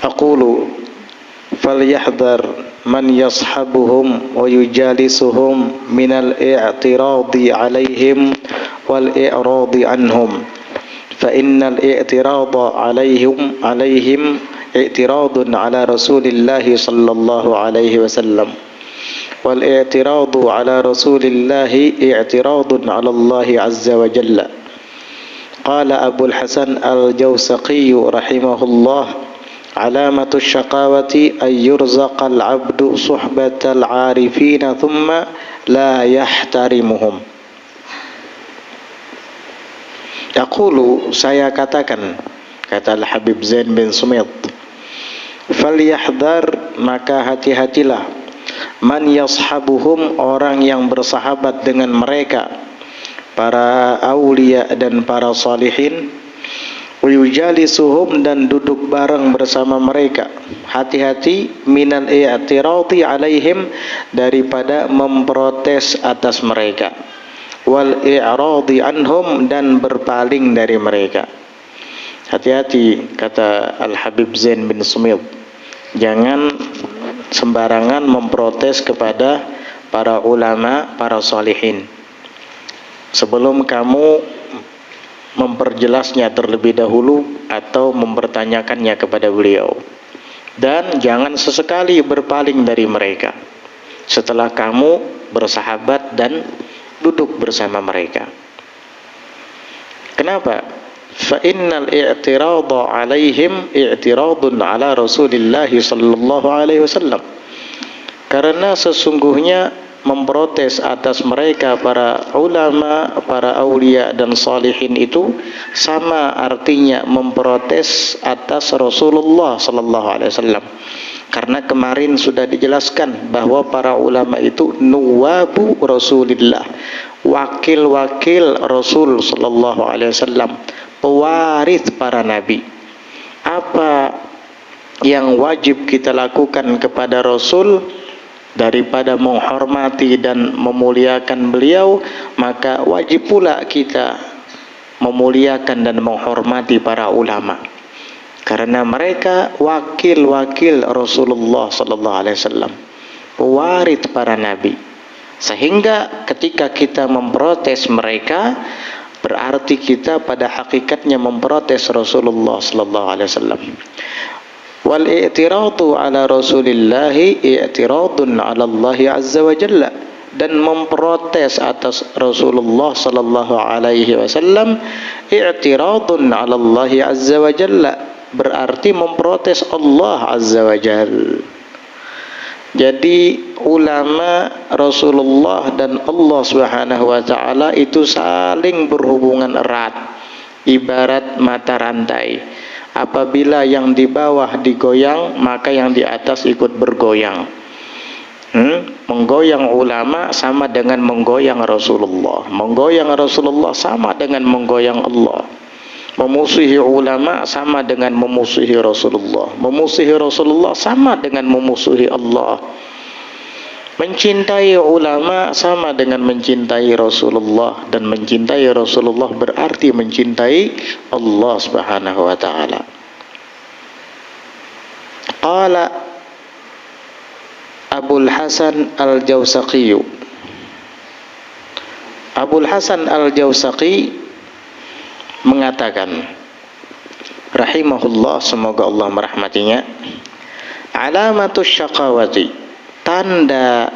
aqulu falyahdhar man yashabuhum wa yujalisuhum minal i'tiradi alaihim wal i'radi anhum fa innal i'tirada alaihim i'tiradun ala rasulillahi sallallahu alaihi wasallam wal i'tiradu ala rasulillahi i'tiradun ala Allah azza wa jalla. Qala Abul Hasan al-Jawsaqi rahimahullah, alamatu syaqawati ay yurzaqal abdu suhbatal arifina thumma la yahtarimuhum. Yaqulu, saya katakan, kata Al-Habib Zain bin Sumit, falyahdhar, maka hati-hatilah, man yashabuhum, orang yang bersahabat dengan mereka, para aulia dan para salihin, yujalisuhum, dan duduk bareng bersama mereka. Hati-hati minal i'tiradi alaihim, daripada memprotes atas mereka, wal i'radi anhum, dan berpaling dari mereka. Hati-hati, kata Al-Habib Zain bin Sumit, jangan sembarangan memprotes kepada para ulama, para salihin, sebelum kamu memperjelasnya terlebih dahulu atau mempertanyakannya kepada beliau. Dan jangan sesekali berpaling dari mereka setelah kamu bersahabat dan duduk bersama mereka. Kenapa? Fa innal i'tirada alaihim i'tiradun ala Rasulillah sallallahu alaihi wasallam. Karena sesungguhnya memprotes atas mereka, para ulama, para aulia dan salihin, itu sama artinya memprotes atas Rasulullah sallallahu alaihi wasallam. Karena kemarin sudah dijelaskan bahwa para ulama itu nuwabu Rasulillah, wakil-wakil Rasul sallallahu alaihi wasallam, pewaris para nabi. Apa yang wajib kita lakukan kepada Rasul daripada menghormati dan memuliakan beliau, maka wajib pula kita memuliakan dan menghormati para ulama, karena mereka wakil-wakil Rasulullah sallallahu alaihi wasallam, pewaris para nabi. Sehingga ketika kita memprotes mereka, berarti kita pada hakikatnya memprotes Rasulullah sallallahu alaihi wasallam. Wal i'tiradu ala Rasulillahi i'tiradun ala Allah azza wa jalla, dan memprotes atas Rasulullah sallallahu alaihi wasallam i'tiradun ala Allah azza wa jalla, berarti memprotes Allah azza wa jalla. Jadi ulama, Rasulullah dan Allah Subhanahu wa taala itu saling berhubungan erat, ibarat mata rantai. Apabila yang di bawah digoyang, maka yang di atas ikut bergoyang. Menggoyang ulama sama dengan menggoyang Rasulullah. Menggoyang Rasulullah sama dengan menggoyang Allah. Memusuhi ulama sama dengan memusuhi Rasulullah. Memusuhi Rasulullah sama dengan memusuhi Allah. Mencintai ulama sama dengan mencintai Rasulullah, dan mencintai Rasulullah berarti mencintai Allah Subhanahu wa taala. Qala Abul Hasan al-Jawsaqi, Abul Hasan al-Jawsaqi mengatakan rahimahullah, semoga Allah merahmatinya, alamatus syaqawati, tanda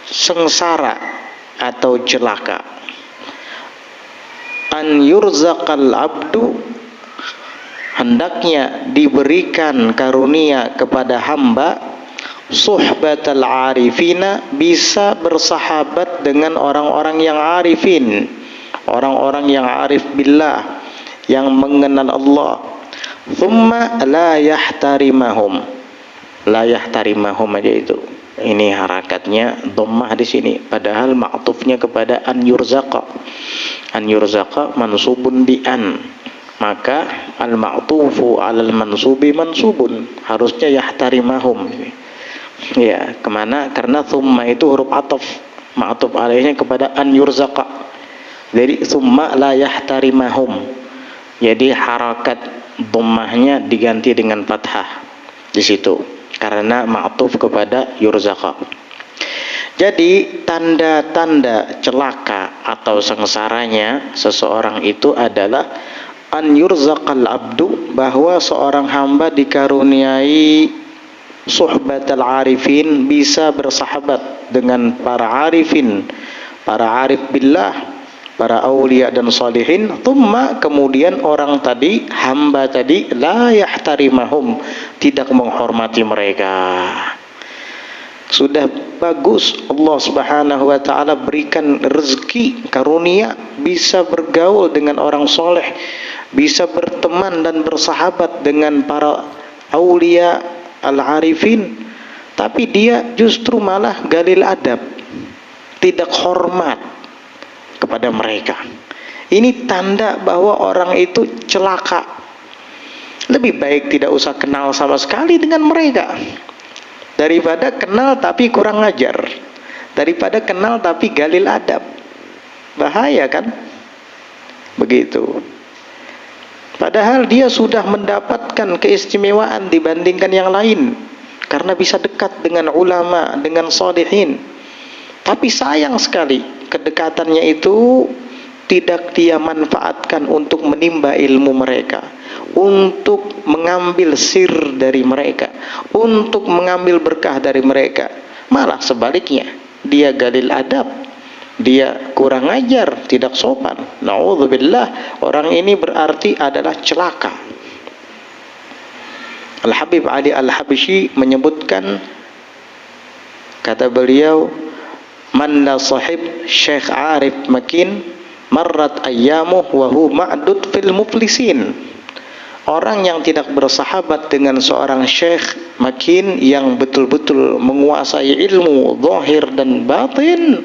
sengsara atau celaka, an yurzaqal abdu, hendaknya diberikan karunia kepada hamba, suhbatal arifina, bisa bersahabat dengan orang-orang yang arifin, orang-orang yang arif billah, yang mengenal Allah. Thumma la yahtarimahum, la yahtarimahum aja itu, ini harakatnya dhammah di sini, padahal ma'tufnya kepada an yurzaqa. An yurzaqa mansubun bi an, maka al ma'tufu alal mansubi mansubun, harusnya yahtarimahum. Ya, kemana? Karena thumma itu huruf ataf, ma'tuf alaihnya kepada an yurzaqa. Jadi thumma la yahtarimahum, jadi harakat dhammahnya diganti dengan fathah. di situ karena ma'tuf kepada yurzaqa. Jadi tanda-tanda celaka atau sengsaranya seseorang itu adalah an yurzaqal abdu, bahwa seorang hamba dikaruniai suhbatal arifin, bisa bersahabat dengan para arifin, para arif billah, para aulia dan salihin. Thumma, kemudian orang tadi, hamba tadi, la yahtarimahum, tidak menghormati mereka. Sudah bagus Allah Subhanahu wa ta'ala berikan rezeki karunia bisa bergaul dengan orang soleh, bisa berteman dan bersahabat dengan para aulia al-arifin, tapi dia justru malah galil adab, tidak hormat kepada mereka. Ini tanda bahwa orang itu celaka. Lebih baik tidak usah kenal sama sekali dengan mereka daripada kenal tapi kurang ajar, daripada kenal tapi galil adab. Bahaya kan? Begitu. Padahal dia sudah mendapatkan keistimewaan dibandingkan yang lain karena bisa dekat dengan ulama, dengan sholihin. Tapi sayang sekali kedekatannya itu tidak dia manfaatkan untuk menimba ilmu mereka, untuk mengambil sir dari mereka, untuk mengambil berkah dari mereka. Malah sebaliknya, dia galil adab, dia kurang ajar, tidak sopan. Na'udzubillah, orang ini berarti adalah celaka. Al-Habib Ali Al-Habsyi menyebutkan, kata beliau, man la sahib syekh arif makin marrat ayyamuh wa hu ma'dud fil muflisin. Orang yang tidak bersahabat dengan seorang syekh makin yang betul-betul menguasai ilmu zahir dan batin,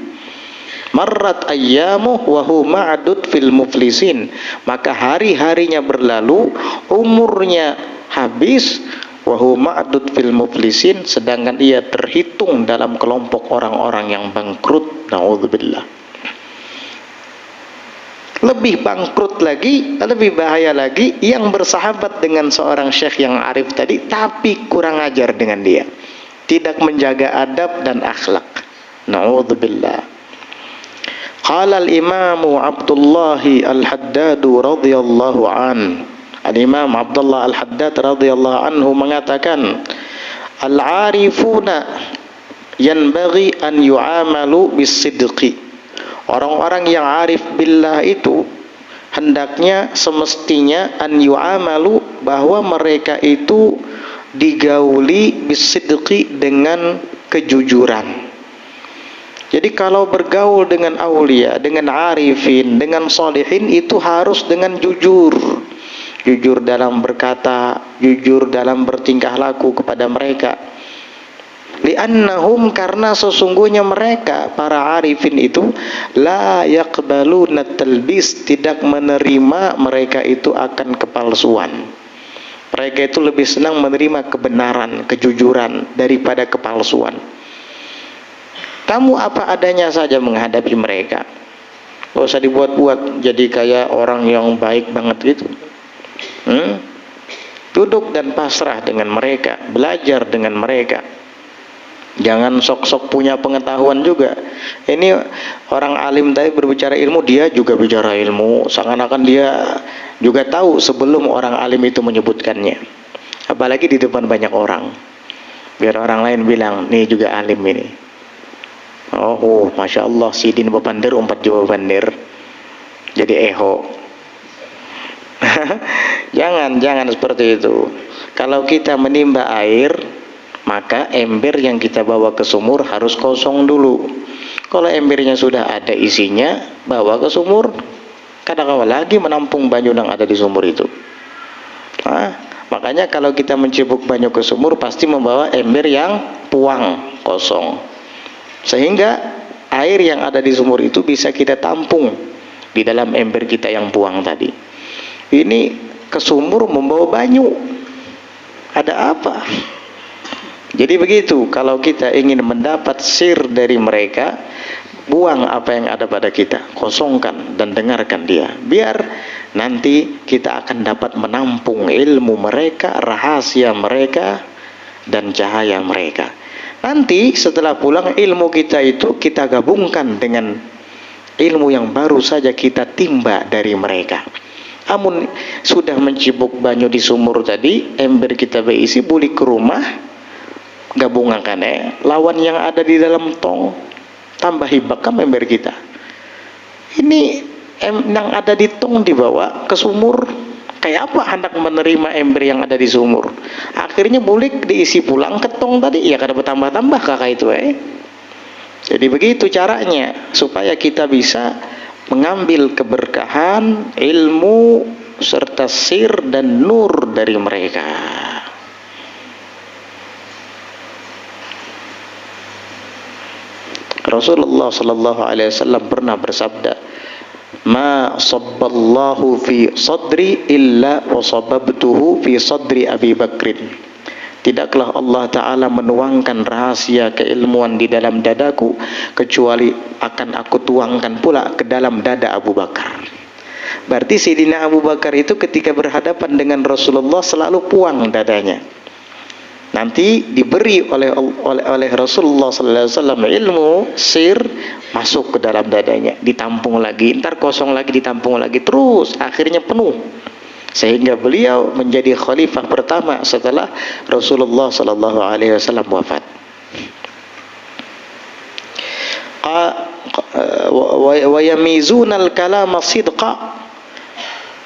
marrat ayyamuh wa hu ma'dud fil muflisin, maka hari-harinya berlalu, umurnya habis, wa hu ma'dud fil muflisin, sedangkan ia terhitung dalam kelompok orang-orang yang bangkrut. Na'udzubillah. Lebih bangkrut lagi, lebih bahaya lagi yang bersahabat dengan seorang syekh yang arif tadi tapi kurang ajar dengan dia, tidak menjaga adab dan akhlak. Na'udzubillah. Qala al-imamu Abdullah al-Haddad radhiyallahu an. Al-Imam Abdullah al-Haddad radhiyallahu anhu mengatakan, al-arifuna yanbaghi an yu'amalu bis-sidqi. Orang-orang yang arif billah itu hendaknya, semestinya, an yu'amalu, bahwa mereka itu digauli bisidqi, dengan kejujuran. Jadi kalau bergaul dengan aulia, dengan arifin, dengan salihin, itu harus dengan jujur. Jujur dalam berkata, jujur dalam bertingkah laku kepada mereka. Li'annahum, karena sesungguhnya mereka, para arifin itu, la yaqbaluna talbis, tidak menerima mereka itu akan kepalsuan. Mereka itu lebih senang menerima kebenaran, kejujuran daripada kepalsuan. Kamu apa adanya saja menghadapi mereka, gak usah dibuat-buat jadi kayak orang yang baik banget gitu. Duduk dan pasrah dengan mereka, belajar dengan mereka. Jangan sok-sok punya pengetahuan juga. Ini orang alim tadi berbicara ilmu, dia juga bicara ilmu, seakan-akan dia juga tahu sebelum orang alim itu menyebutkannya. Apalagi di depan banyak orang, biar orang lain bilang, nih juga alim ini. Oh, Masya Allah, sidin bapandir, umpat jawa bandir, jadi eho. Jangan seperti itu. Kalau kita menimba air, maka ember yang kita bawa ke sumur harus kosong dulu. Kalau embernya sudah ada isinya, bawa ke sumur, kadang-kadang lagi menampung banyu yang ada di sumur itu. Makanya kalau kita mencibuk banyu ke sumur, pasti membawa ember yang puang, kosong, sehingga air yang ada di sumur itu bisa kita tampung di dalam ember kita yang puang tadi. Ini ke sumur membawa banyu, ada apa? Jadi begitu, kalau kita ingin mendapat sir dari mereka, buang apa yang ada pada kita, kosongkan dan dengarkan dia, biar nanti kita akan dapat menampung ilmu mereka, rahasia mereka, dan cahaya mereka. Nanti setelah pulang, ilmu kita itu kita gabungkan dengan ilmu yang baru saja kita timba dari mereka. Amun sudah mencibuk banyu di sumur tadi, ember kita berisi, balik ke rumah, gabungkan lawan yang ada di dalam tong, tambahi bakam ember kita. Ini yang ada di tong dibawa ke sumur. Kayak apa hendak menerima ember yang ada di sumur? Akhirnya bulik diisi pulang ke tong tadi, ya kada bertambah-tambah kakak itu Jadi begitu caranya supaya kita bisa mengambil keberkahan, ilmu serta sir dan nur dari mereka. Rasulullah sallallahu alaihi wasallam pernah bersabda, "Ma sabballahu fi sadri illa wa sababtuhu fi sadri Abi Bakrin." Tidaklah Allah Ta'ala menuangkan rahasia keilmuan di dalam dadaku, kecuali akan aku tuangkan pula ke dalam dada Abu Bakar. Berarti Sayyidina Abu Bakar itu ketika berhadapan dengan Rasulullah selalu puang dadanya. Nanti diberi oleh Rasulullah SAW ilmu sir, masuk ke dalam dadanya, ditampung lagi, ntar kosong lagi, ditampung lagi, terus akhirnya penuh, sehingga beliau menjadi khalifah pertama setelah Rasulullah SAW wafat. Wa yamizunal kalama sidqa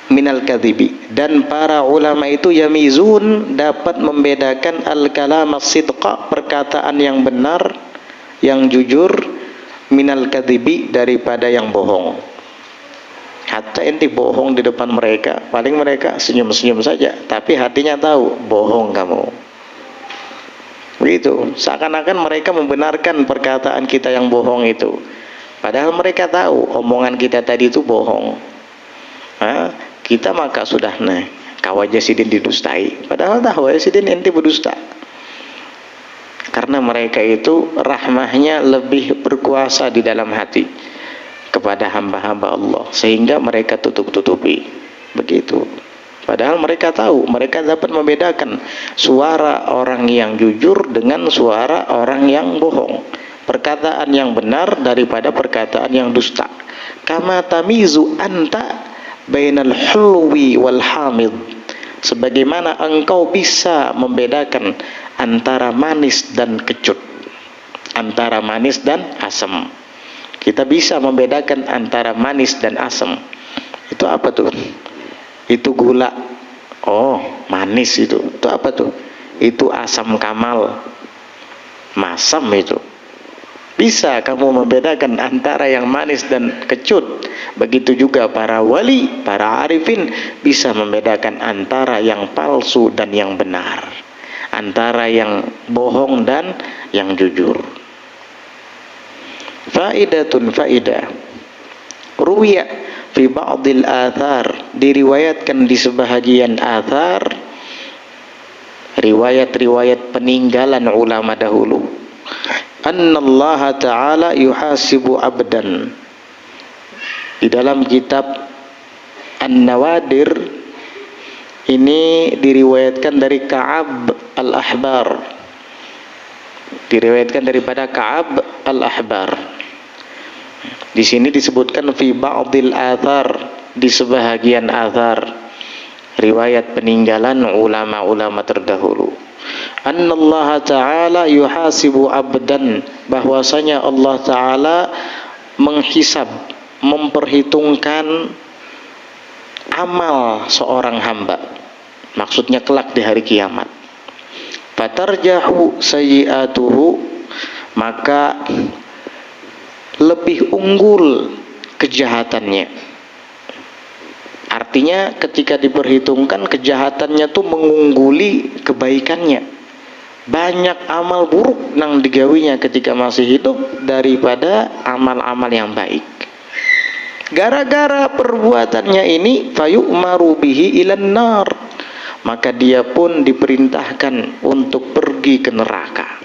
minal kadhibi, dan para ulama itu yamizun dapat membedakan al kalama sidqa, perkataan yang benar, yang jujur, minal kadhibi, daripada yang bohong. Hatta ente bohong di depan mereka, paling mereka senyum-senyum saja, tapi hatinya tahu bohong kamu. Begitu, seakan-akan mereka membenarkan perkataan kita yang bohong itu, padahal mereka tahu omongan kita tadi itu bohong. Kita maka sudah kawaja sidin didustai, padahal tahu sidin ente berdusta. Karena mereka itu rahmahnya lebih berkuasa di dalam hati kepada hamba-hamba Allah, sehingga mereka tutup-tutupi begitu. Padahal mereka tahu, mereka dapat membedakan suara orang yang jujur dengan suara orang yang bohong, perkataan yang benar daripada perkataan yang dusta. Kama tamizu anta bainal hulwi wal hamid, sebagaimana engkau bisa membedakan antara manis dan kecut, antara manis dan asam. Kita bisa membedakan antara manis dan asam. Itu apa tuh? Itu gula. Oh, manis itu. Itu apa tuh? Itu asam kamal. Masam itu. Bisa kamu membedakan antara yang manis dan kecut. Begitu juga para wali, para arifin bisa membedakan antara yang palsu dan yang benar, antara yang bohong dan yang jujur. Faidatun faidah. Ruwiya fi ba'dil athar, diriwayatkan di sebahagian athar, riwayat-riwayat peninggalan ulama dahulu, annallaha ta'ala yuhasibu abdan. Di dalam kitab An-Nawadir ini diriwayatkan dari Ka'ab al-Ahbar, diriwayatkan daripada Ka'ab al-Ahbar. Di sini disebutkan fi ba'dil athar, di sebahagian athar, riwayat peninggalan ulama-ulama terdahulu, annallaha ta'ala yuhasibu abdan, bahwasanya Allah Ta'ala menghisab, memperhitungkan amal seorang hamba, maksudnya kelak di hari kiamat. Fatarjahu sayyi'atuhu, maka lebih unggul kejahatannya. Artinya ketika diperhitungkan, kejahatannya tuh mengungguli kebaikannya. Banyak amal buruk nang digawinya ketika masih hidup daripada amal-amal yang baik. Gara-gara perbuatannya ini, fayu'maru bihi ilan nar, maka dia pun diperintahkan untuk pergi ke neraka.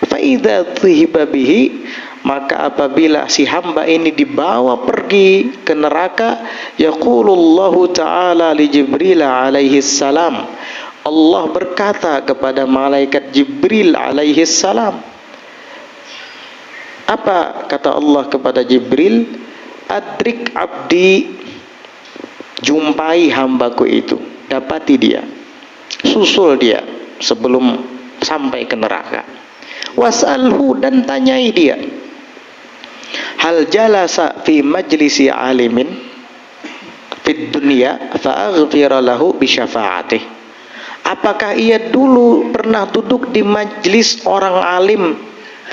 Fa'idha thuhiba bihi, maka apabila si hamba ini dibawa pergi ke neraka, yaqulullahu ta'ala li Jibril alaihi salam, Allah berkata kepada malaikat Jibril alaihi salam. Apa kata Allah kepada Jibril? Adrik abdi, jumpai hambaku itu, dapati dia, susul dia sebelum sampai ke neraka. Was'alhu, dan tanyai dia, hal jalasa fi majlisi alimin fid dunya fa'aghfira lahu bi syafa'atih. Apakah ia dulu pernah duduk di majlis orang alim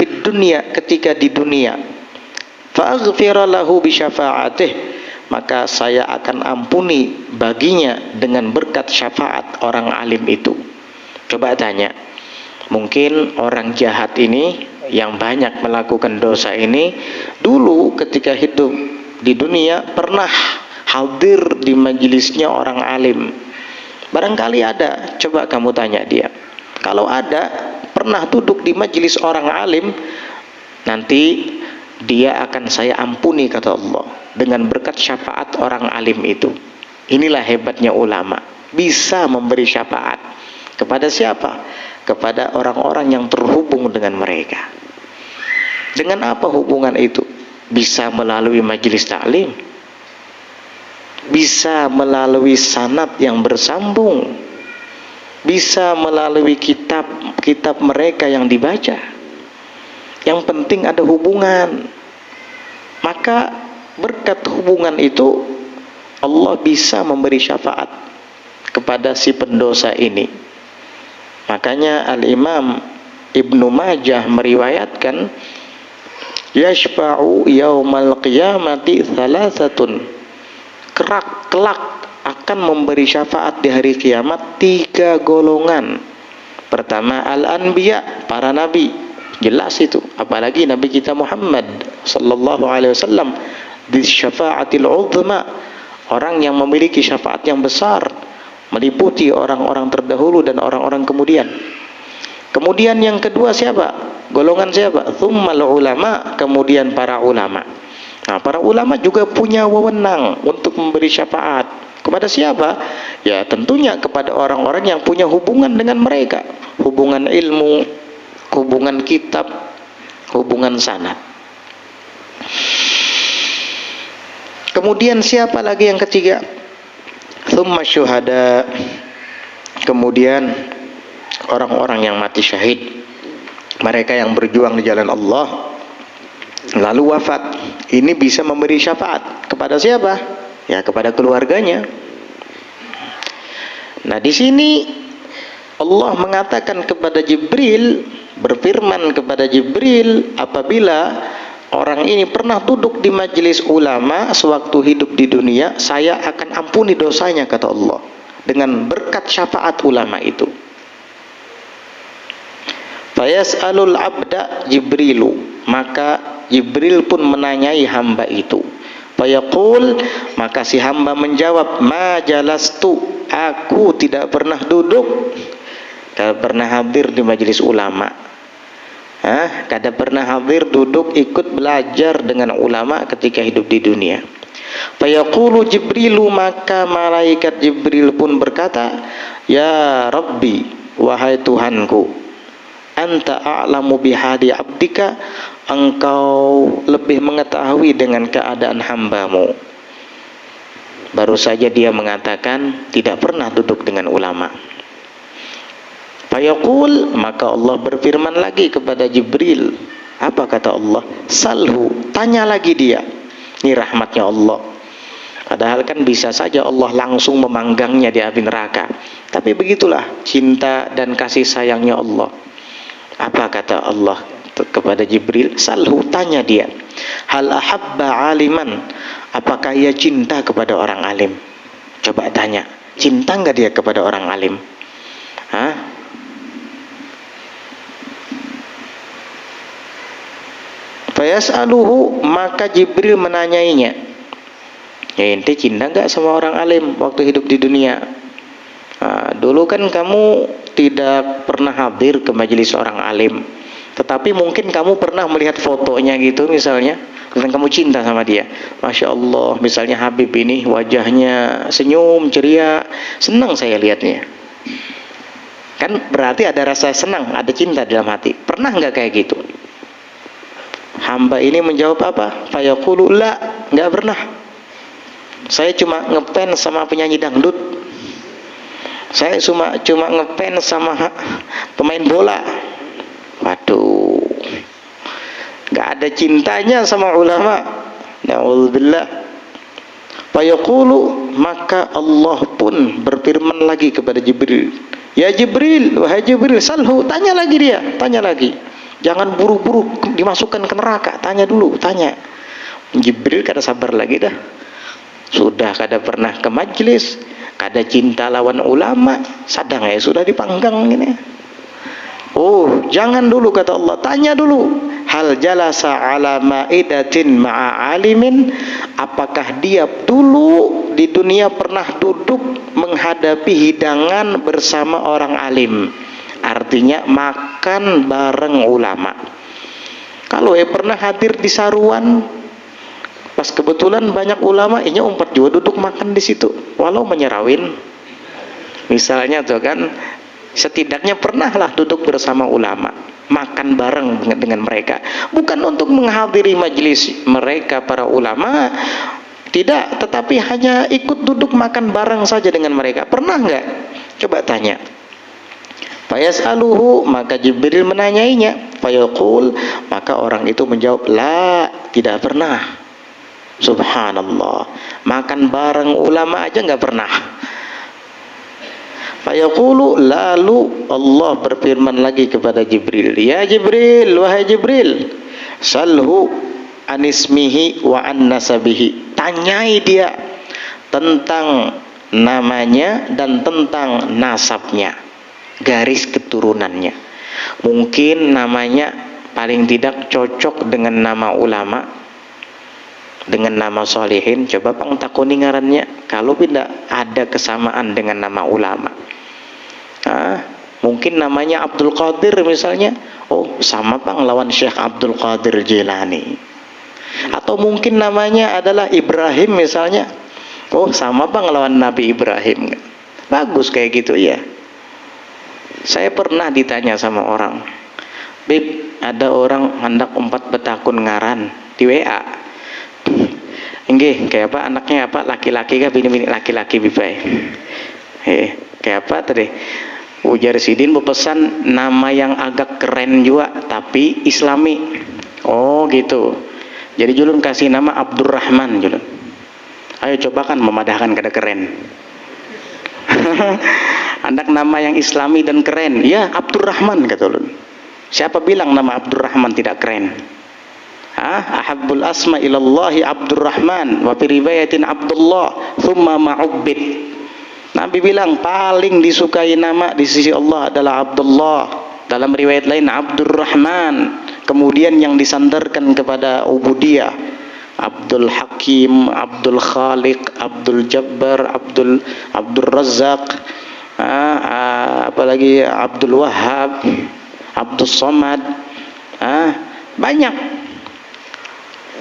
fid dunya, ketika di dunia, fa'aghfira lahu bi syafa'atih, maka saya akan ampuni baginya dengan berkat syafaat orang alim itu. Coba tanya, mungkin orang jahat ini yang banyak melakukan dosa ini dulu ketika hidup di dunia pernah hadir di majelisnya orang alim. Barangkali ada, coba kamu tanya dia. Kalau ada, pernah duduk di majelis orang alim, nanti dia akan saya ampuni kata Allah dengan berkat syafaat orang alim itu. Inilah hebatnya ulama, bisa memberi syafaat kepada siapa? Kepada orang-orang yang terhubung dengan mereka. Dengan apa hubungan itu? Bisa melalui majelis taklim, bisa melalui sanad yang bersambung, bisa melalui kitab-kitab mereka yang dibaca. Yang penting ada hubungan. Maka berkat hubungan itu Allah bisa memberi syafaat kepada si pendosa ini. Makanya Al-Imam Ibnu Majah meriwayatkan, yashfa'u yaumal qiyamati thalathatun, kelak akan memberi syafaat di hari kiamat 3 golongan. Pertama, al-anbiya, para nabi, jelas itu, apalagi Nabi kita Muhammad sallallahu alaihi wasallam, di syafaatil uzma, orang yang memiliki syafaat yang besar, meliputi orang-orang terdahulu dan orang-orang kemudian. Kemudian yang kedua siapa? Golongan siapa? Tsummal ulama, kemudian para ulama. Nah, para ulama juga punya wewenang untuk memberi syafaat. Kepada siapa? Ya tentunya kepada orang-orang yang punya hubungan dengan mereka, hubungan ilmu, hubungan kitab, hubungan sanad. Kemudian siapa lagi yang ketiga? Tsumma syuhada, kemudian orang-orang yang mati syahid, mereka yang berjuang di jalan Allah lalu wafat. Ini bisa memberi syafaat kepada siapa? Ya kepada keluarganya. Nah di sini Allah mengatakan kepada Jibril, berfirman kepada Jibril, apabila orang ini pernah duduk di majelis ulama sewaktu hidup di dunia, saya akan ampuni dosanya kata Allah dengan berkat syafaat ulama itu. Fayas'alul abda Jibrilu, maka Jibril pun menanyai hamba itu. Fayaqul, maka si hamba menjawab, ma jalastu, aku tidak pernah duduk, tidak pernah hadir di majelis ulama, kada pernah hadir duduk ikut belajar dengan ulama ketika hidup di dunia. Fayaqulu Jibrilu, maka malaikat Jibril pun berkata, ya Rabbi, wahai Tuhanku, anta a'lamu bihadi abdika, engkau lebih mengetahui dengan keadaan hambamu. Baru saja dia mengatakan tidak pernah duduk dengan ulama. Fayaqul, maka Allah berfirman lagi kepada Jibril. Apa kata Allah? Salhu, tanya lagi dia. Ini rahmatnya Allah. Padahal kan bisa saja Allah langsung memanggangnya di api neraka. Tapi begitulah cinta dan kasih sayangnya Allah. Apa kata Allah kepada Jibril? Salhu, tanya dia. Hal ahabba aliman, apakah ia cinta kepada orang alim? Coba tanya, cinta enggak dia kepada orang alim? Fayas'aluhu, maka Jibril menanyainya, ya ente cinta enggak sama orang alim waktu hidup di dunia? Dulu kan kamu tidak pernah hadir ke majelis orang alim, tetapi mungkin kamu pernah melihat fotonya gitu misalnya, dan kamu cinta sama dia. Masya Allah, misalnya Habib ini wajahnya senyum ceria, senang saya lihatnya. Kan berarti ada rasa senang, ada cinta dalam hati. Pernah nggak kayak gitu? Hamba ini menjawab apa? Fayaqulu la, nggak pernah. Saya cuma ngefans sama penyanyi dangdut. Saya cuma ngefans sama pemain bola. Waduh, nggak ada cintanya sama ulama. Na'udzubillah. Fayaqulu, maka Allah pun berfirman lagi kepada Jibril, ya Jibril, wahai Jibril, salhu, tanya lagi dia, tanya lagi. Jangan buru-buru dimasukkan ke neraka, tanya dulu, tanya. Jibril kada sabar lagi dah. Sudah kada pernah ke majlis, kada cinta lawan ulama, sadang ya sudah dipanggang ini. Oh, jangan dulu kata Allah, tanya dulu. Hal jalasa ala ma'idatin ma'a alimin, apakah dia dulu di dunia pernah duduk menghadapi hidangan bersama orang alim? Artinya makan bareng ulama. Kalau pernah hadir di saruan, pas kebetulan banyak ulama, ini umpat juga duduk makan di situ, walau menyerawin. Misalnya tuh kan, setidaknya pernahlah duduk bersama ulama, makan bareng dengan mereka, bukan untuk menghadiri majelis mereka para ulama, tidak, tetapi hanya ikut duduk makan bareng saja dengan mereka. Pernah nggak? Coba tanya. Fayas'aluhu, maka Jibril menanyainya. Fayaqul, maka orang itu menjawab, la, tidak pernah. Subhanallah, makan bareng ulama aja nggak pernah. Fayaqulu, lalu Allah berfirman lagi kepada Jibril, ya Jibril, wahai Jibril, salhu anismihi wa an nasabihi, tanyai dia tentang namanya dan tentang nasabnya, garis keturunannya. Mungkin namanya paling tidak cocok dengan nama ulama, dengan nama solihin. Coba pang takuni ngarannya, kalau tidak ada kesamaan dengan nama ulama. Mungkin namanya Abdul Qadir misalnya, oh sama pang lawan Syekh Abdul Qadir Jilani. Atau mungkin namanya adalah Ibrahim misalnya, oh sama pang lawan Nabi Ibrahim. Bagus kayak gitu ya. Saya pernah ditanya sama orang, Bib, ada orang hendak 4 betakun ngaran di WA. Nggih, kayak apa anaknya apa? Laki-laki kah bini-bini? Laki-laki bibai. Kayak apa tadi? Ujar Sidin berpesan nama yang agak keren juga tapi Islami. Oh gitu. Jadi Julun kasih nama Abdurrahman Julun. Ayo cobakan memadahkan kada keren. Anak nama yang Islami dan keren. Ya Abdurrahman kata Julun. Siapa bilang nama Abdurrahman tidak keren? Ahabbul asma ilallahi Abdurrahman wa fi riwayatin Abdullah thumma ma'ubbid. Nabi bilang paling disukai nama di sisi Allah adalah Abdullah, dalam riwayat lain Abdurrahman, kemudian yang disandarkan kepada ubudiyah Abdul Hakim, Abdul Khaliq, Abdul Jabbar, Abdul Razzaq, apalagi Abdul Wahhab, Abdul Somad, banyak.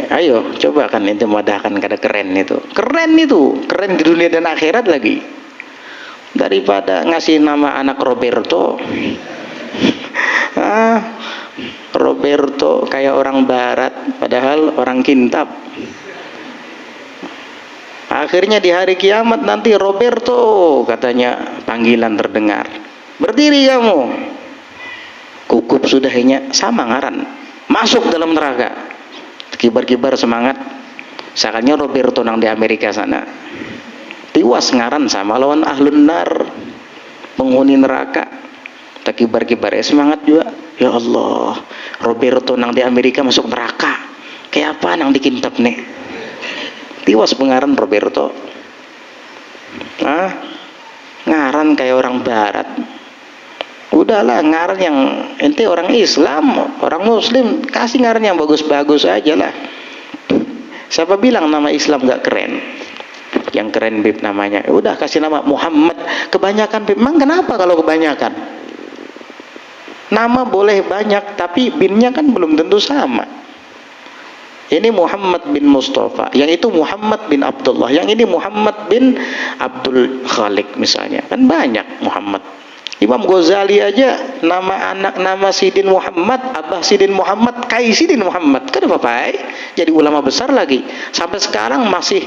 Ayo coba kan itu madahkan kada keren itu. Keren di dunia dan akhirat lagi. Daripada ngasih nama anak Roberto. Roberto kayak orang barat padahal orang Kintab. Akhirnya di hari kiamat nanti Roberto katanya panggilan terdengar. Berdiri kamu. Kukup sudahnya sama ngaran. Masuk dalam neraka. Kibar-kibar semangat. Sakanya Roberto nang di Amerika sana. Tiwas ngaran sama lawan ahlun nar, penghuni neraka. Kibar-kibar semangat juga. Ya Allah, Roberto nang di Amerika masuk neraka. Kayak apa nang dikintab nih? Tiwas pengaran Roberto. Ngaran kayak orang barat. Udahlah ngaran yang ente orang Islam, orang Muslim, kasih ngaran yang bagus-bagus aja lah. Siapa bilang nama Islam gak keren? Yang keren Bib namanya. Udah kasih nama Muhammad. Kebanyakan Bib. Emang kenapa kalau kebanyakan? Nama boleh banyak tapi binnya kan belum tentu sama. Ini Muhammad bin Mustafa, yang itu Muhammad bin Abdullah, yang ini Muhammad bin Abdul Khaliq misalnya. Kan banyak Muhammad. Imam Ghazali aja nama anak nama Sidin Muhammad, Abah Sidin Muhammad, Kai Sidin Muhammad. Kan Bapak jadi ulama besar lagi. Sampai sekarang masih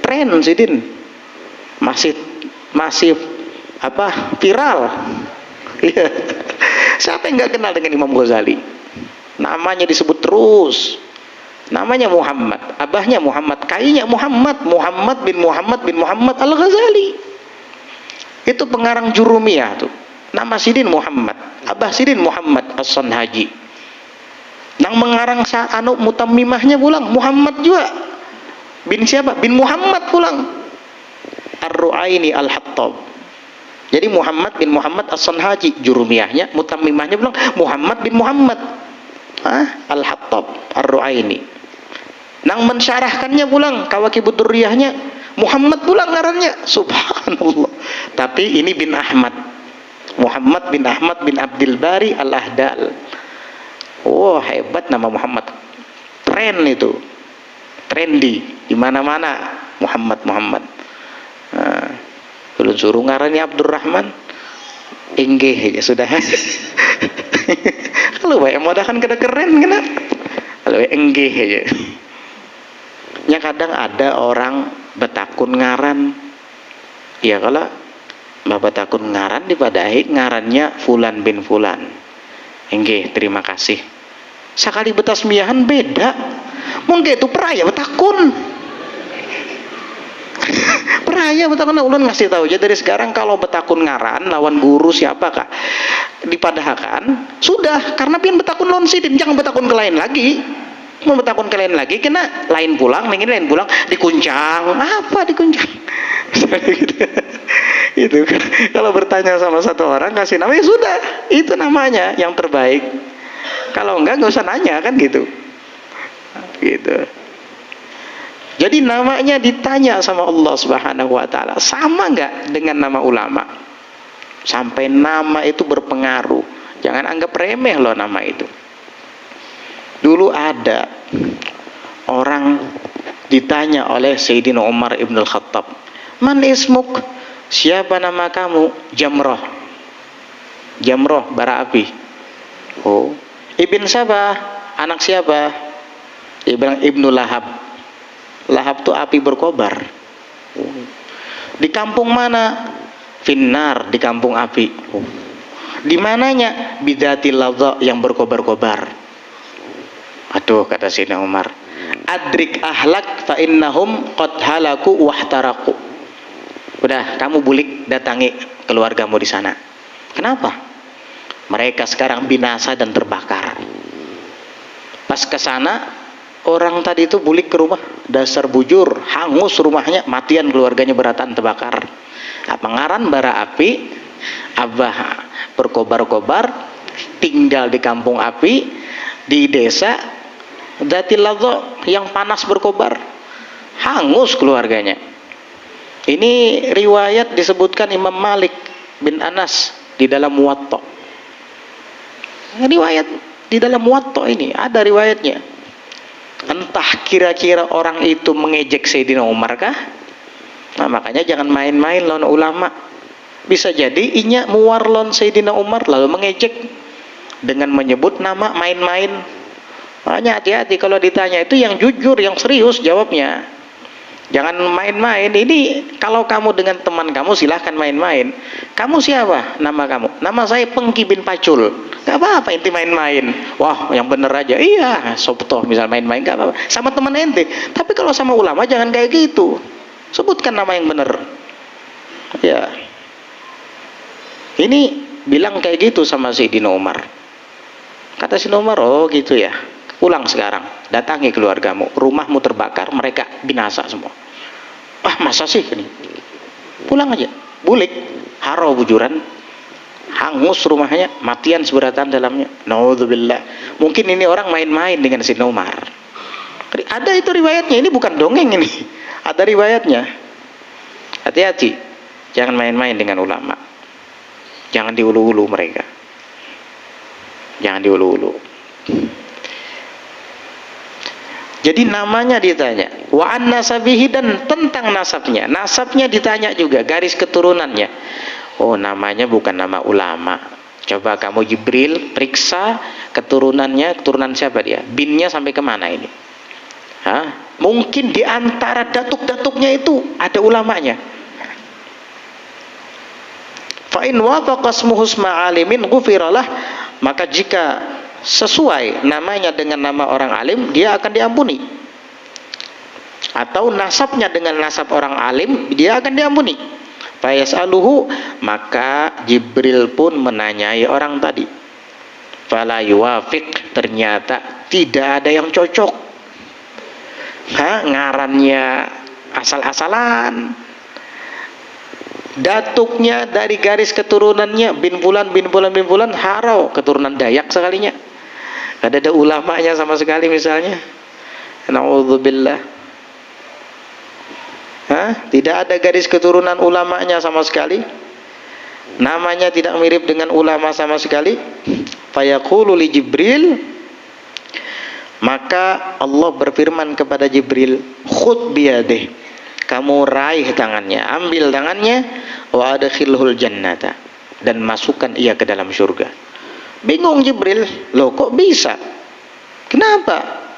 tren Sidin. Masih apa? Viral. Iya. Siapa yang nggak kenal dengan Imam Ghazali? Namanya disebut terus. Namanya Muhammad, abahnya Muhammad, kainya Muhammad, Muhammad bin Muhammad Al-Ghazali. Itu pengarang Jurumiyah tuh. Nama Sidin Muhammad, Abah Sidin Muhammad As-Sanhaji. Yang mengarang Mutammimahnya pulang Muhammad juga. Bin siapa? Bin Muhammad pulang. Ar-Ru'aini Al-Hattab. Jadi Muhammad bin Muhammad As-Sanhaji, Jurumiyahnya, Mutammimahnya pulang Muhammad bin Muhammad Al-Hattab Ar-Ru'aini. Nang mensyarahkannya pulang Kawakibud Durriyahnya Muhammad pulang ngarannya. Subhanallah. Tapi ini bin Ahmad. Muhammad bin Abdul Bari Al-Ahdal. Oh, hebat nama Muhammad. Tren itu. Trendy di mana-mana Muhammad. Belum suruh ngarannya Abdurrahman. Enggih ya sudah. Kalau bae modahan kada keren kena. Kalau enggih aja. Ya kadang ada orang betakun ngaran. Ya kalau betakun ngaran dipadahi ngarannya Fulan bin Fulan. Enggih, terima kasih. Sekali betasmiahan beda. Mungkin itu peraya betakun. Peraya betakun ulun ngasih tahu aja dari sekarang kalau betakun ngaran lawan guru siapakah dipadahkan sudah karena pian betakun lawan sidin jangan betakun ke lain lagi. Mau betakun ke lain lagi kena lain pulang ingin lain pulang dikuncang apa dikuncang. Itu kalau bertanya sama satu orang kasih nama ya sudah itu namanya yang terbaik. Kalau enggak usah nanya kan gitu. Jadi namanya ditanya sama Allah Subhanahu wa taala, sama enggak dengan nama ulama? Sampai nama itu berpengaruh. Jangan anggap remeh loh nama itu. Dulu ada orang ditanya oleh Sayyidina Umar Ibn Al-Khattab, "Man ismuk?" Siapa nama kamu? Jamrah. Jamrah bara api. Oh, Ibn siapa? Anak siapa? Dia bilang Ibnu Lahab. Lahab itu api berkobar. Di kampung mana? Finnar, di kampung api. Di mananya? Bidatil ladha, yang berkobar-kobar. Aduh, kata Sayyidina Umar, adrik ahlak fa innahum qad halaku wahtaraku. Udah, kamu bulik datangi keluargamu di sana. Kenapa? Mereka sekarang binasa dan terbakar. Pas ke sana, orang tadi itu bulik ke rumah, dasar bujur, hangus rumahnya, matian keluarganya beratan terbakar. Pengaran bara api, abah berkobar-kobar, tinggal di kampung api, di desa Datil Ladha yang panas berkobar, hangus keluarganya. Ini riwayat disebutkan Imam Malik bin Anas di dalam Muwatta. Riwayat di dalam Muwatta ini ada riwayatnya. Entah kira-kira orang itu mengejek Sayyidina Umar kah? Nah, makanya jangan main-main lawan ulama. Bisa jadi inya muar lawan Sayyidina Umar lalu mengejek dengan menyebut nama main-main. Makanya hati-hati kalau ditanya itu yang jujur, yang serius jawabnya. Jangan main-main. Ini kalau kamu dengan teman kamu silahkan main-main. Kamu siapa? Nama kamu? Nama saya Pengki bin Pacul. Gak apa-apa inti main-main. Wah, yang bener aja. Iya, Sobtoh misal main-main gak apa-apa. Sama teman ente. Tapi kalau sama ulama jangan kayak gitu. Sebutkan nama yang bener. Ya. Ini bilang kayak gitu sama Sayyidina Umar. Kata Sayyidina Umar, oh gitu ya. Pulang sekarang, datangi keluargamu, rumahmu terbakar, mereka binasa semua. Ah, masa sih ini? Pulang aja, bulik, haro bujuran, hangus rumahnya, matian seberatan dalamnya. Naudzubillah. Mungkin ini orang main-main dengan Sayyidina Umar. Ada itu riwayatnya, ini bukan dongeng ini. Ada riwayatnya. Hati-hati, jangan main-main dengan ulama. Jangan diulu-ulu mereka. Jangan diulu-ulu. Jadi namanya ditanya, wa an nasabihi, dan tentang nasabnya. Nasabnya ditanya juga, garis keturunannya. Oh, namanya bukan nama ulama. Coba kamu Jibril periksa keturunannya, keturunan siapa dia? Binnya sampai kemana ini? Hah? Mungkin di antara datuk-datuknya itu ada ulamanya. Fa in wafaqa ismuhu isma alimin ghufiralah, maka jika sesuai namanya dengan nama orang alim, dia akan diampuni. Atau nasabnya dengan nasab orang alim, dia akan diampuni. Fa yas'aluhu, maka Jibril pun menanyai orang tadi. Fala yuwafiq, ternyata tidak ada yang cocok. Ngarannya asal-asalan, datuknya dari garis keturunannya bin fulan harau, keturunan Dayak sekalinya, ada ulamanya sama sekali misalnya. Na'udzubillah. Tidak ada garis keturunan ulamanya sama sekali, namanya tidak mirip dengan ulama sama sekali. Fayaqulu li Jibril, maka Allah berfirman kepada Jibril, khud biyadih, kamu raih tangannya, ambil tangannya, wa adkhilhul jannata, dan masukkan ia ke dalam surga. Bingung Jibril, loh kok bisa? Kenapa?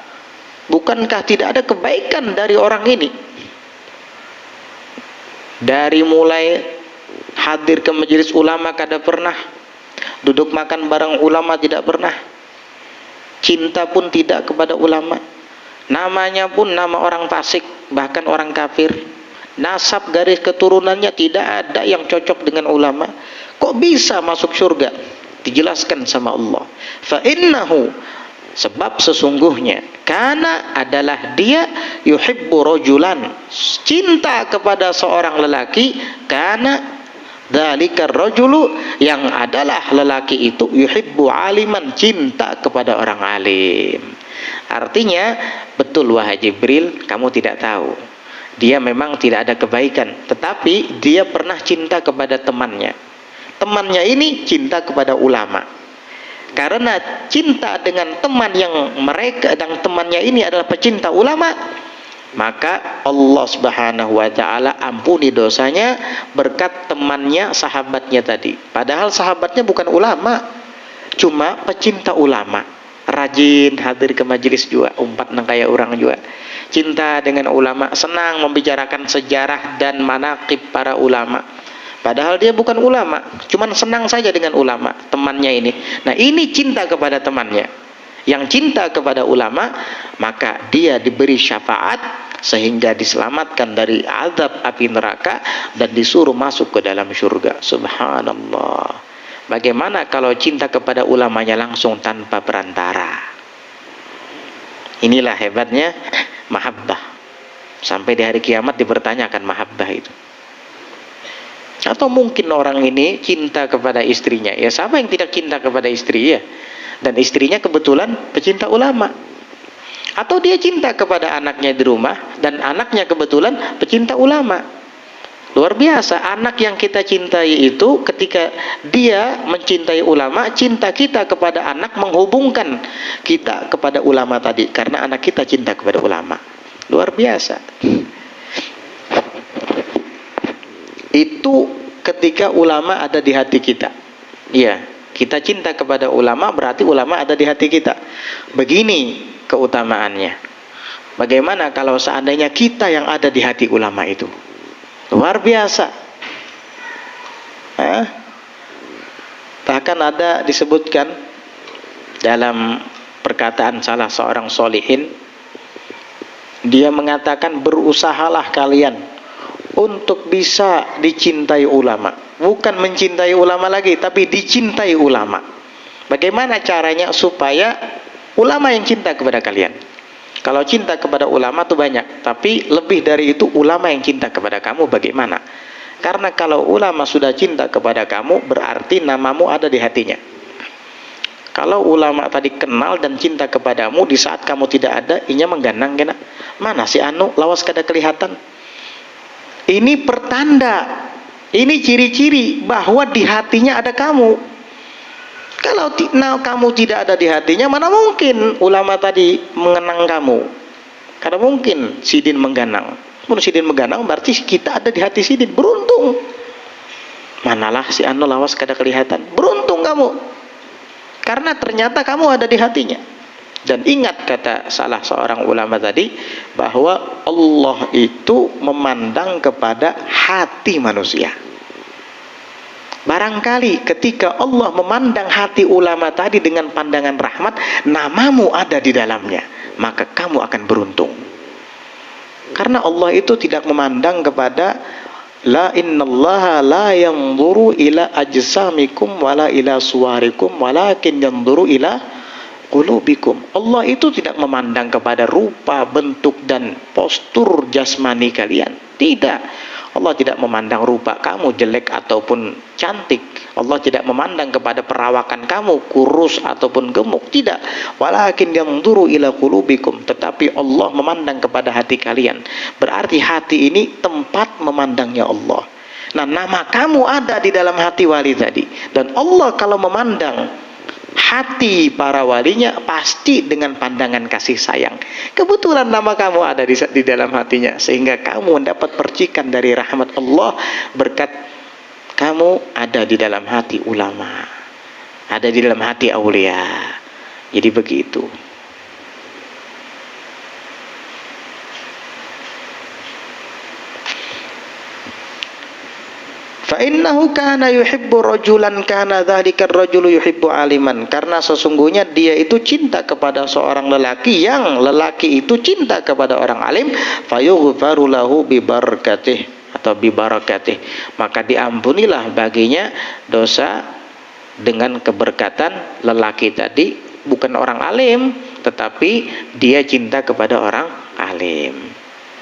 Bukankah tidak ada kebaikan dari orang ini? Dari mulai hadir ke majelis ulama kada pernah, duduk makan bareng ulama tidak pernah, cinta pun tidak kepada ulama, namanya pun nama orang fasik, bahkan orang kafir, nasab garis keturunannya tidak ada yang cocok dengan ulama. Kok bisa masuk surga? Dijelaskan sama Allah, fa innahu, sebab sesungguhnya, karena adalah dia yuhibbu rajulan, cinta kepada seorang lelaki, karena dzalika rajulu, yang adalah lelaki itu, yuhibbu aliman, cinta kepada orang alim. Artinya betul wahai Jibril, kamu tidak tahu, dia memang tidak ada kebaikan, tetapi dia pernah cinta kepada temannya. Temannya ini cinta kepada ulama. Karena cinta dengan teman yang mereka dan temannya ini adalah pecinta ulama, maka Allah Subhanahu wa taala ampuni dosanya berkat temannya, sahabatnya tadi. Padahal sahabatnya bukan ulama, cuma pecinta ulama, rajin hadir ke majelis juga, umpat nang kaya orang juga, cinta dengan ulama, senang membicarakan sejarah dan manaqib para ulama. Padahal dia bukan ulama, cuman senang saja dengan ulama, temannya ini. Nah, ini cinta kepada temannya. Yang cinta kepada ulama, maka dia diberi syafaat sehingga diselamatkan dari azab api neraka dan disuruh masuk ke dalam surga. Subhanallah. Bagaimana kalau cinta kepada ulamanya langsung tanpa perantara? Inilah hebatnya mahabbah. Sampai di hari kiamat dipertanyakan mahabbah itu. Atau mungkin orang ini cinta kepada istrinya, ya siapa yang tidak cinta kepada istri ya? Dan istrinya kebetulan pecinta ulama. Atau dia cinta kepada anaknya di rumah, dan anaknya kebetulan pecinta ulama. Luar biasa, anak yang kita cintai itu ketika dia mencintai ulama, cinta kita kepada anak menghubungkan kita kepada ulama tadi, karena anak kita cinta kepada ulama. Luar biasa. Itu ketika ulama ada di hati kita. Iya, kita cinta kepada ulama berarti ulama ada di hati kita. Begini keutamaannya. Bagaimana kalau seandainya kita yang ada di hati ulama itu? Luar biasa. Bahkan ada disebutkan dalam perkataan salah seorang solihin, dia mengatakan, berusahalah kalian untuk bisa dicintai ulama. Bukan mencintai ulama lagi, tapi dicintai ulama. Bagaimana caranya supaya ulama yang cinta kepada kalian? Kalau cinta kepada ulama itu banyak, tapi lebih dari itu ulama yang cinta kepada kamu bagaimana? Karena kalau ulama sudah cinta kepada kamu, berarti namamu ada di hatinya. Kalau ulama tadi kenal dan cinta kepadamu, di saat kamu tidak ada, inya mengganang kena. Mana si anu lawas kada kelihatan? Ini pertanda, ini ciri-ciri bahwa di hatinya ada kamu. Kalau kamu tidak ada di hatinya, mana mungkin ulama tadi mengenang kamu? Karena mungkin Sidin mengganang. Kalau Sidin mengganang berarti kita ada di hati Sidin. Beruntung. Manalah si anu lawas kada kelihatan. Beruntung kamu, karena ternyata kamu ada di hatinya. Dan ingat kata salah seorang ulama tadi, bahwa Allah itu memandang kepada hati manusia. Barangkali ketika Allah memandang hati ulama tadi dengan pandangan rahmat, namamu ada di dalamnya, maka kamu akan beruntung. Karena Allah itu tidak memandang kepada la innallaha la yanzuru ila ajsamikum wala ila suwarikum walakin yanzuru ila qulubikum. Allah itu tidak memandang kepada rupa, bentuk dan postur jasmani kalian. Tidak. Allah tidak memandang rupa kamu jelek ataupun cantik. Allah tidak memandang kepada perawakan kamu kurus ataupun gemuk. Tidak. Walakin yanzuru ila qulubikum. Tetapi Allah memandang kepada hati kalian. Berarti hati ini tempat memandangnya Allah. Nah, nama kamu ada di dalam hati wali tadi. Dan Allah kalau memandang hati para walinya pasti dengan pandangan kasih sayang. Kebetulan nama kamu ada di dalam hatinya, sehingga kamu mendapat percikan dari rahmat Allah berkat kamu ada di dalam hati ulama, ada di dalam hati aulia. Jadi begitu. Fa'innahu kana yuhibbu rajulan kana dzalika ar-rajulu yuhibbu aliman. Karena sesungguhnya dia itu cinta kepada seorang lelaki, yang lelaki itu cinta kepada orang alim, fayughfaru lahu bi barakatih atau bi barakatih, maka diampunilah baginya dosa dengan keberkatan lelaki tadi. Bukan orang alim, tetapi dia cinta kepada orang alim.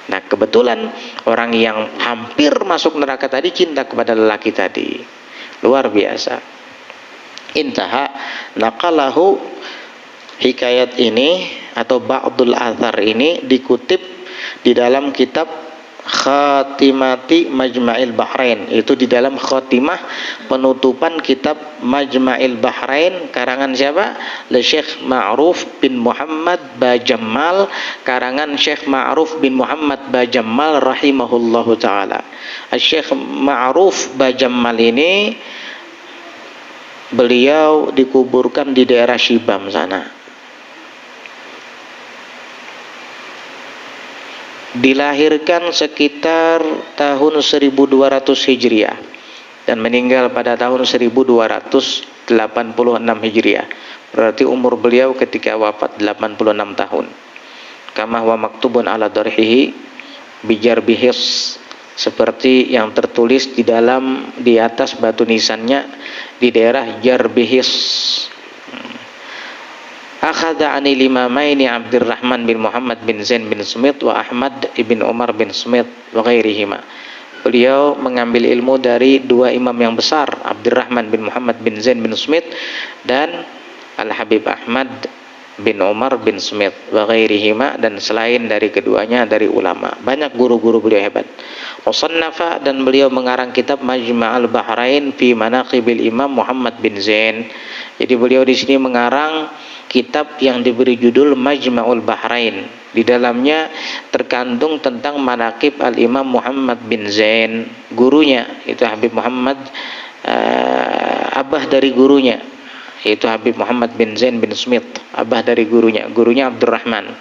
Nah, kebetulan orang yang hampir masuk neraka tadi cinta kepada lelaki tadi. Luar biasa. Intaha naqalahu, hikayat ini atau ba'dul athar ini dikutip di dalam kitab Khatimati Majma'il Bahrain. Itu di dalam khatimah penutupan kitab Majma'il Bahrain, karangan siapa? Syekh Ma'ruf bin Muhammad Bajammal, karangan Syekh Ma'ruf bin Muhammad Bajammal rahimahullahu ta'ala. Syekh Ma'ruf Bajammal ini beliau dikuburkan di daerah Shibam sana. Dilahirkan sekitar tahun 1200 Hijriah dan meninggal pada tahun 1286 Hijriah. Berarti umur beliau ketika wafat 86 tahun. Kama wa maktubun ala darhihi bijar bihis, seperti yang tertulis di atas batu nisannya di daerah Jarbihis. Akhadha anil imamaini Abdurrahman bin Muhammad bin Zain bin Smith wa Ahmad ibn Umar bin Smith wa ghairihima. Beliau mengambil ilmu dari dua imam yang besar, Abdurrahman bin Muhammad bin Zain bin Smith dan Al-Habib Ahmad bin Umar bin Smith wa ghairihima, dan selain dari keduanya dari ulama. Banyak guru-guru beliau hebat. Wasannafa, dan beliau mengarang kitab Majma'ul Bahrain fi Manaqibil Imam Muhammad bin Zain. Jadi beliau di sini mengarang kitab yang diberi judul Majma'ul Bahrain. Di dalamnya terkandung tentang manaqib Al-Imam Muhammad bin Zain, gurunya itu Habib Muhammad, abah dari gurunya yaitu Habib Muhammad bin Zain bin Smith, abah dari gurunya Abdurrahman.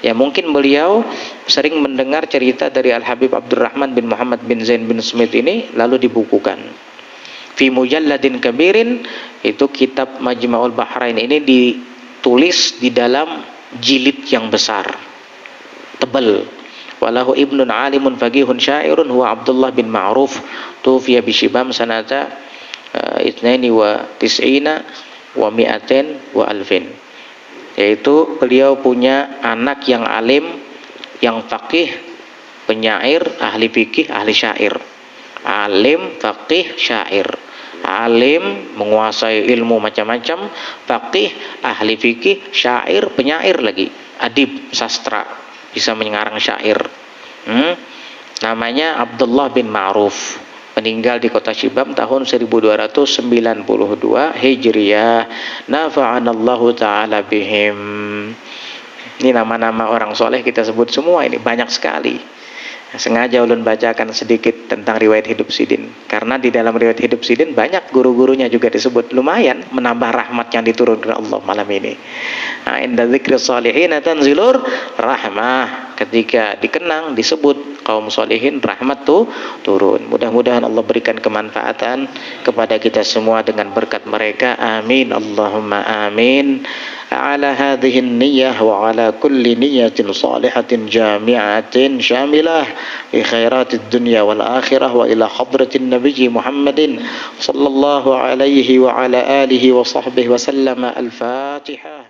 Ya, mungkin beliau sering mendengar cerita dari Al-Habib Abdurrahman bin Muhammad bin Zain bin Smith ini, lalu dibukukan. Fi mujalladin kabirin, itu kitab Majma'ul Bahrain ini ditulis di dalam jilid yang besar, tebal. Walahu ibnun alimun faqihun syairun huwa Abdullah bin Ma'ruf tufiya bi Shibam sanata itnaini wa tis'ina wa mi'atin wa alfin. Yaitu beliau punya anak yang alim, yang faqih, penyair, ahli fikih, ahli syair. Alim, faqih, syair. Alim, menguasai ilmu macam-macam, faqih, ahli fikih, syair, penyair lagi, adib, sastra, bisa mengarang syair. Namanya Abdullah bin Ma'ruf, meninggal di kota Shibam tahun 1292 Hijriah. Nafa'anallahu ta'ala bihim. Ini nama-nama orang soleh kita sebut semua, ini banyak sekali. Sengaja ulun bacakan sedikit tentang riwayat hidup Sidin, karena di dalam riwayat hidup Sidin banyak guru-gurunya juga disebut, lumayan menambah rahmat yang diturunkan Allah malam ini. Nah, inda dzikri shalihin tanzilur rahmah, ketika dikenang disebut kaum sholihin, rahmat tuh turun. Mudah-mudahan Allah berikan kemanfaatan kepada kita semua dengan berkat mereka, amin Allahumma amin. Ala hadhihi niyyah wa ala kulli niyyatin salihatin jami'atin syamilah fi khairatid dunya wal akhirah wa ila hadratin nabiyyi Muhammadin sallallahu alaihi wa ala alihi wa sahbihi wa sallama. Al-Fatihah.